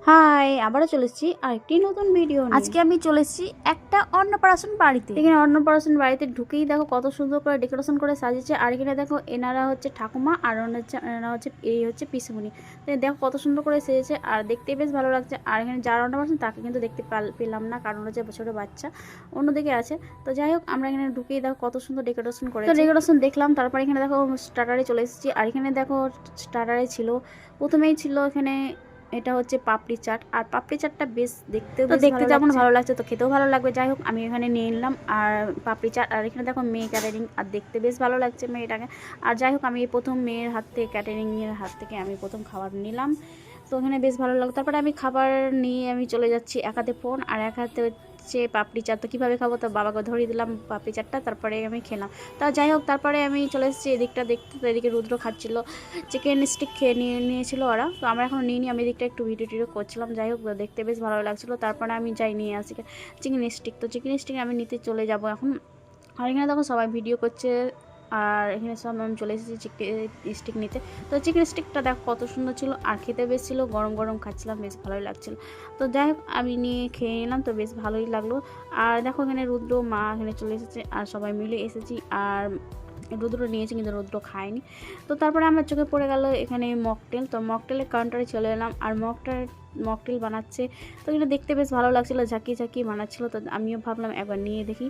High, আবারও চলে এসেছি আরেকটি নতুন ভিডিও নিয়ে। আজকে আমি চলে এসেছি একটা অন্নপ্রাশন বাড়িতে। এখানে অন্নপ্রাশন বাড়িতে ঢুকেই দেখো কত সুন্দর করে ডেকোরেশন করে সাজিয়েছে। আর এখানে দেখো এনারা হচ্ছে ঠাকুমা আর এনারা হচ্ছে এই হচ্ছে পিসিমণি। দেখো কত সুন্দর করে সেজেছে আর দেখতে বেশ ভালো লাগছে। আর এখানে যারা অন্নপ্রাশন তাকে কিন্তু দেখতে পেলাম না, কারণ হচ্ছে ছোটো বাচ্চা অন্যদিকে আছে। তো যাই হোক, আমরা এখানে ঢুকেই দেখো কত সুন্দর ডেকোরেশন করে। তো ডেকোরেশন দেখলাম, তারপর এখানে দেখো স্টার্টারে চলে এসেছি। আর এখানে দেখো স্টার্টারে ছিল, প্রথমেই ছিল এখানে এটা হচ্ছে পাপড়ি চাট। আর পাপড়ি চাটটা বেশ দেখতেও দেখতে যেমন ভালো লাগছে তো খেতেও ভালো লাগবে। যাই হোক, আমি এখানে নিয়ে নিলাম আর পাপড়ি চাট। আর এখানে দেখো মেয়ে ক্যাটারিং, আর দেখতে বেশ ভালো লাগছে মেয়েটাকে। আর যাই হোক, আমি প্রথম মেয়ের হাত থেকে ক্যাটারিংয়ের হাত থেকে আমি প্রথম খাবার নিলাম। তো ওখানে বেশ ভালো লাগলো। তারপরে আমি খাবার নিয়ে আমি চলে যাচ্ছি, এক হাতে ফোন আর এক হাতে হচ্ছে পাপড়ি চাট। তো কীভাবে খাবো, তো বাবাকে ধরিয়ে দিলাম পাপড়ি চাটটা, তারপরে আমি খেলাম। তা যাই হোক, তারপরে আমি চলে এসেছি এদিকটা দেখতে। তো এদিকে রুদ্র খাচ্ছিলো চিকেন স্টিক, খেয়ে নিয়েছিল ওরা। তো আমরা এখন নিয়ে আমি এদিকটা একটু ভিডিও টিডিও করছিলাম। যাই হোক, দেখতে বেশ ভালো লাগছিলো। তারপরে আমি যাই নিয়ে আসি চিকেন স্টিক। তো চিকেন স্টিক আমি নিতে চলে যাব এখন। আর এখানে দেখো সবাই ভিডিও করছে, আর এখানে সব আমি চলে এসেছি চিকেন স্টিক নিতে। তো চিকেন স্টিকটা দেখো কত সুন্দর ছিল, আর খেতে বেশ ছিল, গরম গরম খাচ্ছিলাম, বেশ ভালোই লাগছিলো। তো যাই হোক, আমি নিয়ে খেয়ে নিলাম, তো বেশ ভালোই লাগলো। আর দেখো এখানে রুদ্র মা এখানে চলে এসেছে, আর সবাই মিলে এসেছি। আর রুদ্র নিয়েছে কিন্তু রুদ্র খায়নি। তো তারপরে আমার চোখে পড়ে গেল এখানে মকটেল। তো মকটেলের কাউন্টারে চলে এলাম, আর মকটেল বানাচ্ছে। তো এখানে দেখতে বেশ ভালো লাগছিলো, ঝাঁকিয়ে ঝাঁকিয়ে বানাচ্ছিলো। তো আমিও ভাবলাম একবার নিয়ে দেখি।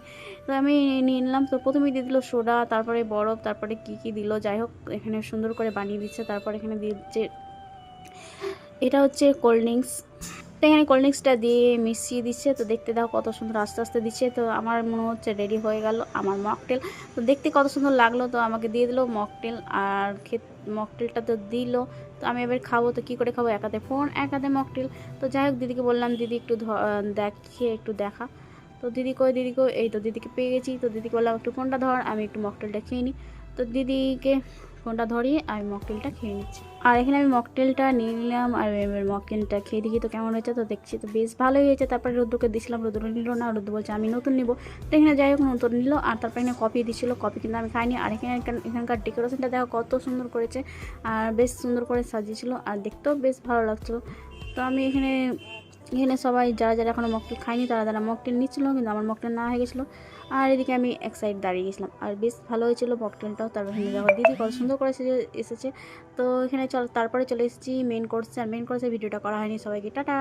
তো আমি নিয়ে নিলাম। তো প্রথমেই দিয়ে দিল সোডা, তারপরে বরফ, তারপরে কী দিল। যাই হোক, এখানে সুন্দর করে বানিয়ে দিচ্ছে। তারপর এখানে দিচ্ছে এটা হচ্ছে কোল্ড ড্রিঙ্কস। তো এখানে কোল্ড ড্রিঙ্কসটা দিয়ে মিশিয়ে দিচ্ছে। তো দেখতে দাও কত সুন্দর আস্তে আস্তে দিচ্ছে। তো আমার মনে হচ্ছে রেডি হয়ে গেল আমার মকটেল। তো দেখতে কত সুন্দর লাগলো। তো আমাকে দিয়ে দিল মকটেল, আর মকটেলটা তো দিল। তো আমি এবার খাবো, তো কী করে খাবো, এক হাতে ফোন এক হাতে মকটেল। তো যাই হোক, দিদিকে বললাম দিদি একটু দেখিয়ে একটু দেখা। তো দিদি কই এই তো দিদিকে পেয়ে গেছি। তো দিদিকে বললাম একটু ফোনটা ধর, আমি একটু মকটেলটা খেয়ে নিই। তো দিদিকে ফোনটা ধরিয়ে আমি মকটেলটা খেয়ে নিচ্ছি। আর এখানে আমি মকটেলটা নিয়ে নিলাম, আর এবার মকটেলটা খেয়ে দেখি তো কেমন হয়েছে। তো দেখছি তো বেশ ভালোই হয়েছে। তারপরে রুদ্রকে দিয়েছিলাম, রুদ্র নিল না, রুদ্র বলছে আমি নতুন নিব। তো এখানে যাই হোক নতুন নিল। আর তারপরে এখানে কফি দিচ্ছিল, কফি কিন্তু আমি খাইনি। আর এখানকার ডেকোরেশনটা দেখো কত সুন্দর করেছে, আর বেশ সুন্দর করে সাজিয়েছিল, আর দেখতেও বেশ ভালো লাগছিলো। তো আমি এখানে সবাই যারা যারা এখনও মকটেল খায়নি তারা মকটেল নিচ্ছিলো, কিন্তু আমার মকটেল না হয়ে গেছিলো। আর এদিকে আমি এক সাইড দাঁড়িয়ে গেছিলাম, আর বেশ ভালো হয়েছিল মকটেলটাও। তারপর এখানে দেখো দিদি কত সুন্দর করে এসেছে। তো এখানে তারপরে চলে এসেছি মেন কোর্সে। আর মেন কোর্সে ভিডিওটা করা হয়নি। সবাইকে টাটা।